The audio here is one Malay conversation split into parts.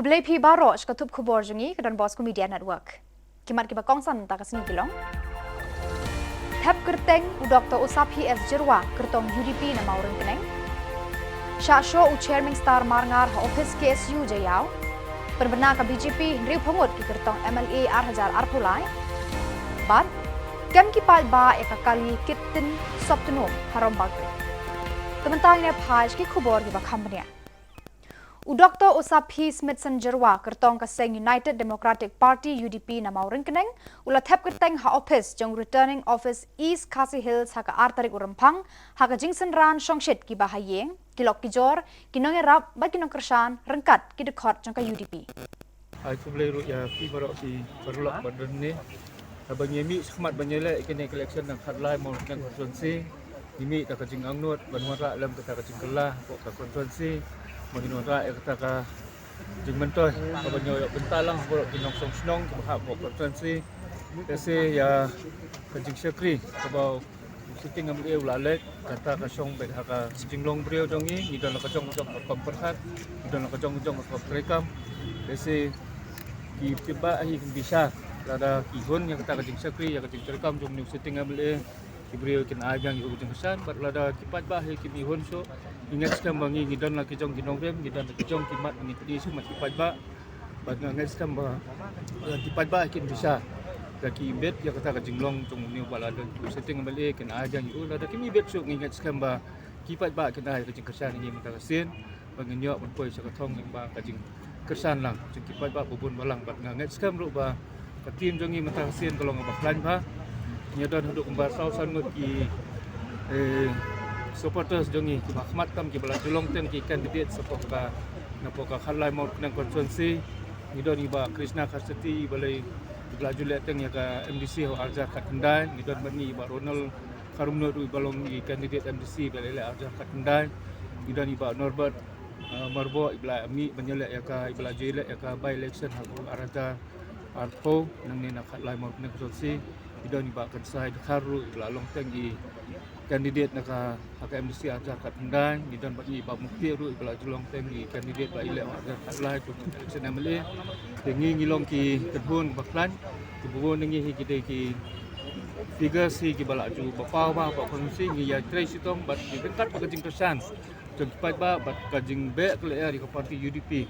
Kublai pi baroch katup Khubor jungi kedan Bosco Media Network. Kimat kiba kongsan ta kasini Shillong. Thep kerteng u Dr. Usapi F Jylla kertong UDP na maurin keneng. Shasho u chairman star marngar ha office KSU jayau. Perbena ka BJP Henry Phongot ki kertong MLA Arhajar Arpulai. Bad kem ki pal ba ekakali kitin soptunom harom bagre. Tementang ne phaj ki Khubor ki ba khambania. U Dr. Usapi Smithson Jylla kertong kaseng United Democratic Party UDP na maurin keneng ula thep kerteng ha office jong returning office East Khasi Hills ha ka artarik urampang ha ka jingsen ran songshit ki bahayeng kilok ki jor kinong erap ba kinong kersan rengkat ki dekhot jong ka UDP. Ai kublai ru ya pi barok ki perlok badan ni abangemi sekhmat banyele kene collection nang khatlai mau nang konstituensi dimi ta ka jing angnut banwara lam ta ka jing kelah ka konstituensi Menginora kata jeng mentoy kabanyo bentalang borok kinong song ke bahak bok konstituensi kese ya kajing sekri kabau sitting am eu lalek kata ka song be haka jinglong breu jongi idon ka jong komperhat idon ka jong rekam kese ki tiba hi bisa lada kihun yang kata kajing sekri ya kajing rekam jong new sitting am le breu kin ajang yu jeng kesan bar lada kipat bah hi kimihun so ingat sekam bangi ngidon la kijong ginong rem ngidon la kijong kimat ngi tadi sumat kipat ba bad ngat sekam ba kipat ba kin bisa laki bet ya kata jinglong tung ni balada setting bale kin ajang yu lada kimi bet so ingat sekam ba kipat ba kin ai kajing kesan ngi mata sen banginyo mun poi sakathong ngi ba kajing kesan lang jing kipat ba bubun balang bad ngat sekam ru ba katim jongi mata sen kolong ba plan ba nyadon huduk umbar sausan ngut ki supporters jongi ki Ahmad tam ki bala Shillong ten ki candidate sapoka napoka khalai mau nang konstituensi ngidon iba Krishna Khasati balai bala Jylla ten ya ka MDC ho arja katendai ngidon bani iba Ronald Karumno du balong ki candidate MDC balai arja katendai ngidon iba Norbert Marbo ibla mi banyele ya ka ibla Jylla ya ka by election ha arja arpo nang ni nak khalai mau nang konstituensi ngidon iba kansai kharu ibla long ten ki kandidat naka HKMDC aja katendai ngidon bagi iba mukti ru ibla Shillong teng gi kandidat ba ile aja katlai tu election MLA tengi ngilong ki kedhun baklan ki buon ngi hi gide ki figure si ki bala ju bapau ba ba konsi ngi ya trai sitong bat ki dekat ba kajing kesan jong kipat ba bat kajing be kle ri ka parti UDP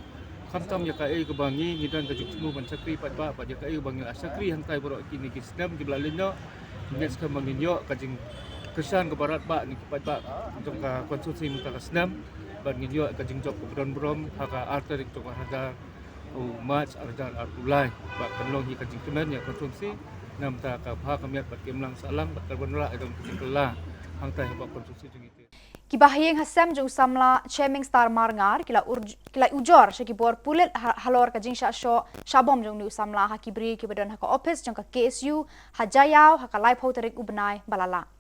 khamtam ya ka e ke bangi ngidon ka jukmu ban sakri pat ba ya ka e bangi asakri hantai borok kini ki snam ki bala lino nges ka manginyo kajing kesan ke barat ba ni kipat ba jong ka konstitusi muta kasnam ban nginyo ka jingjok bron brom haka arterik to harga match arjan artulai ba kanlong hi ka jingtunan ya konstitusi nam ta ka bha kamiat bat kemlang salang bat karbonla edom kala hangtai ba konstitusi jing itu Kibahayeng hasam jong samla chairman star marngar kila ujor Khubor pulet halor ka jing sho shabom jong ni samla ha kibri ki badon ha ka office jong ka KSU hajayau ha ka live hoterik ubnai balala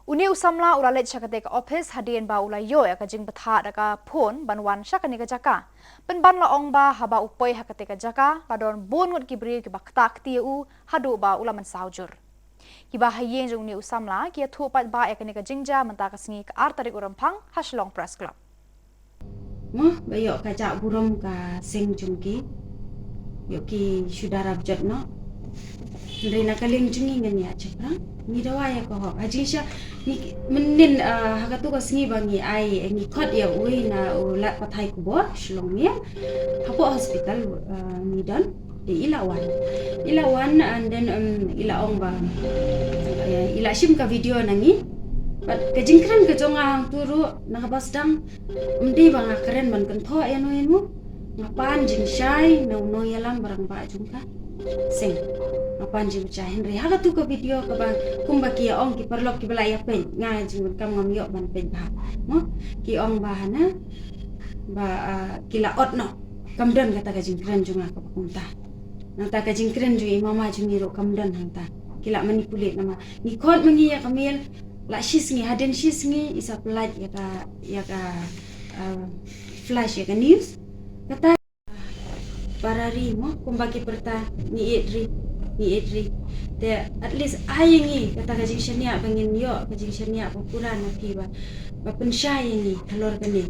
Uni usamla uralet syakate ka office hadien ba ulayo ya ka jing betha da ka phone banwan syakane ka jaka penban la ong ba haba upoi hakate ka jaka ladon bon ngot kibri ki bakta ktiu hadu ba ulaman saujur kiba hayeng jong ni usamla ki thu pat ba ya ka jingja menta ka singi ka artarik urampang ha Shillong Press Club mo bayo ka ja burom ka sing jungki yo ki sudara bjat no Rina kaling jungi ngani aja kan ni dawa ya ko ajisha ni menin hagatu ka singi bangi ai ni khot ya ui na ulat pathai Khubor Shillong ni hapo hospital ni dan di ilawan and then ilaong ba ila shim ka video nangi but kajingkran ka jonga turu nakabas dang mdi bang keren man kan tho ya no enu ngapan jing shai no no yalam barang ba jungka sing ngapan jing cha Henry hagatu ka video ka ba kumba ki ong ki perlok ki balaya pen nga jing kam ngam yo ban pen ba mo ki ong ba na ba kila ot no kamdan kata ka jingkran junga ka punta nanta ka jingkran ju mama jumiro kamdan hanta kila manipulate nama ni khot mangi ya kamil la shisngi haden shisngi isa plat ya ka flash ya ka news kata parari mo kumbaki perta ni edri te at least ayingi kata ka jingshania bangin yo ka jingshania popular na tiba ba pensyai ni kalor kani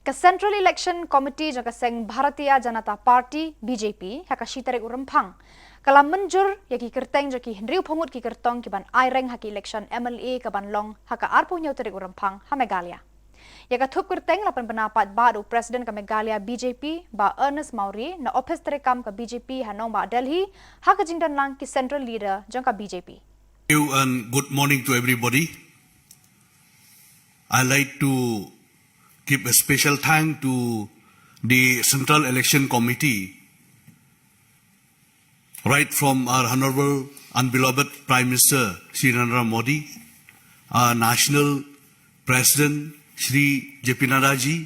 Ka Central Election Committee jangka seng Bharatiya Janata Party BJP haka shitarik urempang. Kala menjur yaki kerteng jaki hendriu pungut ki kertong ki ban aireng haki election MLA ka ban long haka arpo nyau tarik urempang ha Meghalaya. Yaka thup kerteng lapan pendapat baru Presiden ka Meghalaya BJP ba Ernest Mauri na office terekam ka BJP hanong ba Delhi haka jingdan lang ki Central Leader jangka BJP. And good morning to everybody. I'd like to give a special thank to the Central Election Committee, right from our Honorable and beloved Prime Minister Shri Narendra Modi, our National President Shri J.P. Nadaji,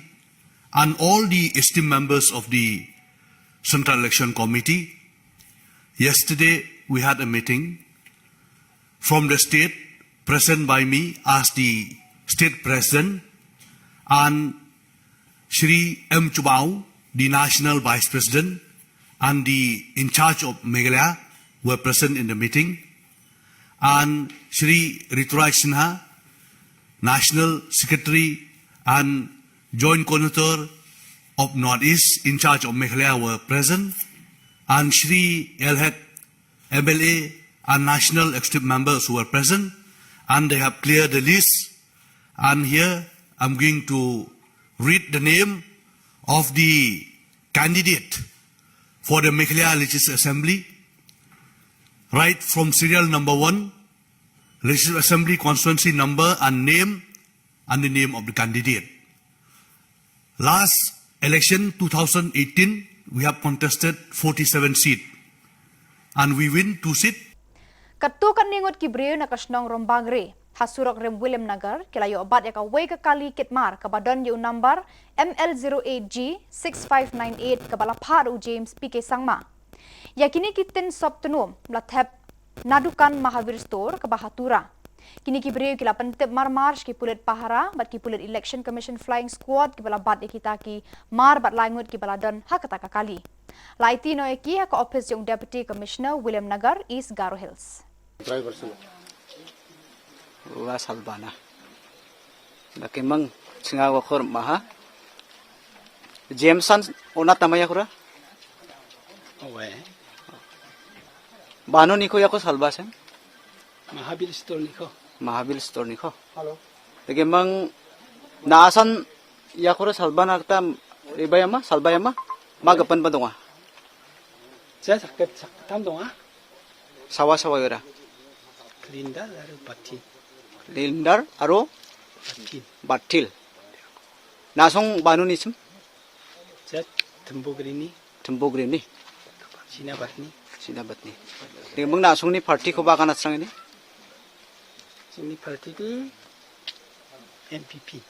and all the esteemed members of the Central Election Committee. Yesterday we had a meeting from the state, present by me as the state president, and Shri M. Chubau, the national vice president, and the in charge of Meghalaya were present in the meeting, and Shri Rituraj Sinha, national secretary and joint coordinator of Northeast in charge of Meghalaya were present, and Shri Elhet MLA and national executive members who were present, and they have cleared the list. And here I'm going to read the name of the candidate for the Meghalaya Legislative Assembly, right from serial number 1, Legislative Assembly constituency number and name, and the name of the candidate. Last election 2018, we have contested 47 seats, and we win 2 seats. Katukan ningot kibriyo na kasnong rombagre, hasurok rem William Nagar, kilayo obat yaka wega kali kitmar, kabadon yung number ML08G6598 kabalaparu James PK Sangma. Yakini kitin sop tenum, lathep nadukan Mahavir Store kabahatura. Kini kibriyo kila pentip marmarsh ki pulit pahara, bat ki pulit Election Commission Flying Squad kibala bat kita ki mar bat langut kibala don hakataka kali. Laiti no eki haka office yung Deputy Commissioner William Nagar, East Garo Hills. Driver sila. Wa salbana. Nakimang singawa ko maha. Jameson unat namanya kura. Owe. Bano niko yako salbasen. Mahabil store niko. Mahabil store niko. Halo. Nakimang naasan yakura salbana kita ibayama salbayama magapan ba donga. Saya sakit tam dong ah. Sawa-sawa yura. Linda lalu pati. Lindar aro Pati. batil. Nasong bano nisem Saya tembok ini. tembogrim ni Sina batni. sinabat ni. Nakimang nasong ni party ko baka nasrang ini. Sini parti di NPP.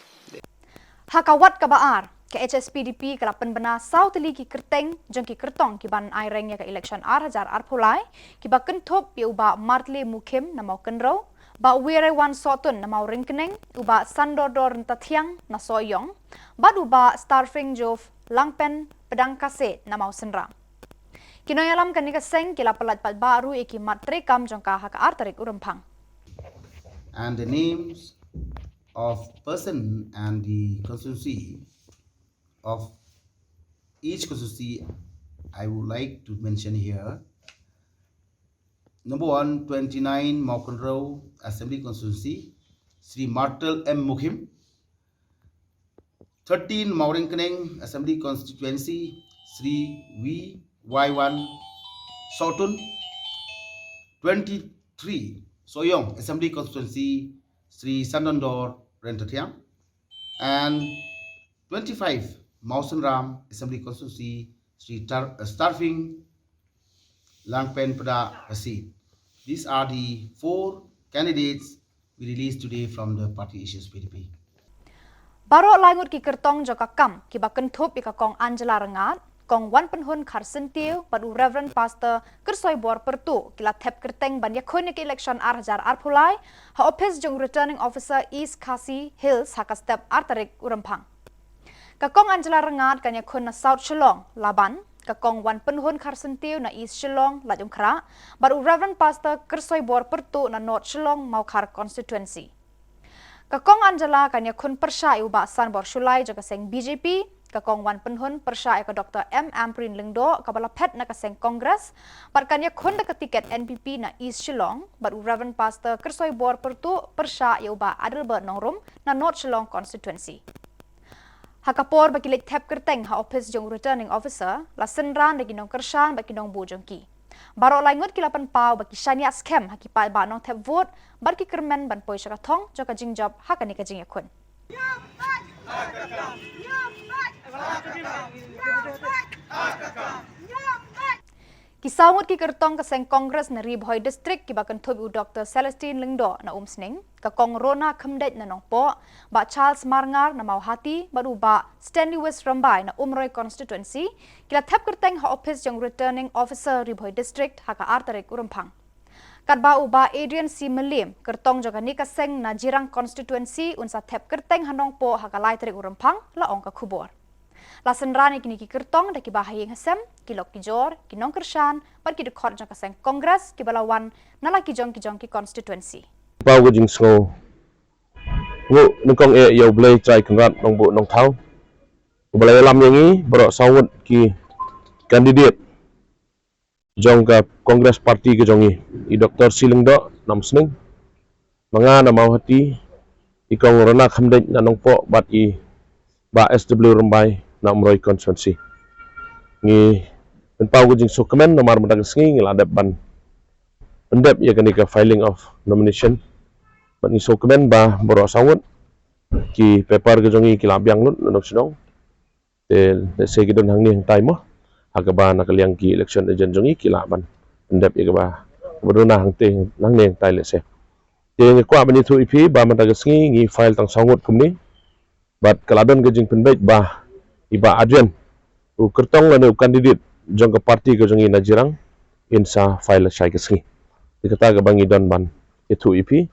Hakawat kabaar ke HSPDP kalapan bena South Li ki kerteng jeng ki kertong ki ban aireng ya ka election ar pulai ki ba kenthop ya uba martle mukim na mau kenro ba wire wan sotun na mau ringkeneng uba sandodor tathiang na soyong ba uba starfing jov langpen pedang kase na mau senra kinoyalam kanika seng kila palat pat baru iki matre kam jeng ka haka ar tarik urempang. And the names of person and the constituency of each constituency I would like to mention here. Number 1, 29 Maukan Row Assembly Constituency, Sri Martel M. Mukhim. 13 Mauringkeneng Assembly Constituency, Sri V.Y.1 Sotun. 23 Soyong Assembly Constituency, Sri Sandondor Rentathiam. And 25 Mausan Ram Assembly Constituency, Sri Starfing Langpen Pada Pasit. These are the 4 candidates we released today from the party issues PDP. Baro langut ki kertong joka kam ki baken thup ika kong Angela Rengat kong wan penhun Kharsentiu padu Reverend Pastor Kersoi Bor Pertu kila thep kerteng ban yakun ki election ar pulai ha office jong returning officer East Khasi Hills haka step ar tarik urempang. Kakong Angela Rengat kanya kun na South Shillong laban kakong wan penhun Kharsentiu na East Shillong lajong kra baru Reverend Pastor Kersoi Bor Pertu na North Shillong Maukar constituency. Kakong Jylla kanya kun persya iuba san bor Shulai jaga seng BJP, kakong wan penhun persya ka Dr. M. Amprin Lengdo kabala pet na kaseng Kongres, par kanya kun da tiket NPP na East Shillong, baru Reverend Pastor kersoi bor pertu persya iuba Adelbert Nongrum na North Shillong constituency. Hakapor bagi lek tap kerteng ha office jong returning officer la senran bagi nong kersan bagi nong bujongki. Barok laingot kilapan pau bagi shania scam hakipai ba nong tap vote bagi kermen ban poi syakathong joka jingjab hakani ka jingakun. Kisawut ki kertong kaseng Kongres na Ribhoy District kibakan tubu Dr. Celestine Lengdo na umsning, kakong Rona Kemdet na nongpo, ba Charles Marngar na Mauhati, baru ba Stanley West Rambai na Umroy Constituency, kila tap kerteng ha office yang returning officer Ribhoy District haka artarik urumpang. Kadba uba Adrian C. Melim, kertong jaga ni kaseng na Jirang Constituency unsa tap kerteng hanongpo haka lai tarik urumpang laong ka Khubor. Lasan rani kini ki kertong da ki bahayeng hasem, kilok ki jor, ki nong kershan, par ki dekor jang kaseng Kongres, ki balawan nala ki jong ki constituency. Pau gajing sngo. Ngu nungkong yau blay try kengrat nong bu nong thau. Balai lam yangi borok sawut ki kandidat jong ka Kongres parti ke jongi. I Dr. Silengdo nam sning. Manga na mau hati ikong rona khamdek na nong po bat I ba SW Rambai na Umroy Constituency. Ngi penpau gajing so kemen nomor mendag sengi ngeladap ban pendep ya kani ka filing of nomination. Ban so kemen ba borok sawut ki paper ke jongi ki labyang lut nong sinong. Te se ki don hang ni hang tai mo. Agaba nakaliang ki election agent jongi ki laban pendep ya ba bodona hang te nang neng tai le se. Te ngi kwa bani thu ipi ba mendag sengi ngi file tang sawut kumni. Bat kaladon gajing penbait ba iba Adrian u kertong la ne kandidat jong ka parti ke jongi najirang insa file sai ke sengi. Dikata ga bangi don ban itu ipi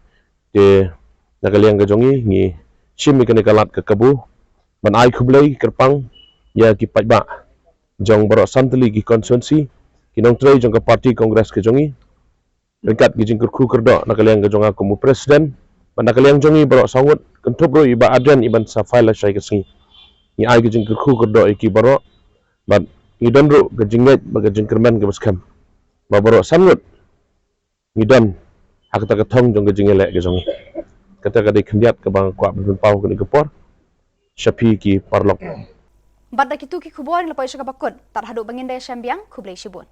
te nakaliang ga jongi ngi chimi kene kalat ke kabu ban ai khublai kerpang ya ki pajba jong borok santli ki constituency kinong trei jong ka parti Kongres ke jongi dekat gi jing kerku kerdo nakaliang ga jonga komu presiden ban nakaliang jongi borok sangut kentubro iba Adrian iban sa file sai ke sengi ni ai gi jing kerku kerdo iki borok ban ngidon ru ga jinget ba ga jing kermen ga baskam ba borok sangut ngidon hak ta ka thong jong ga jingele ga jongi kata ka dei khendiat ka bang kwa ben pau ka ni Khubor shapi ki parlok Bat da kitu ki Khubor ni lapoi syakabakun tar hadu bangin daya syambiang khublai shibun.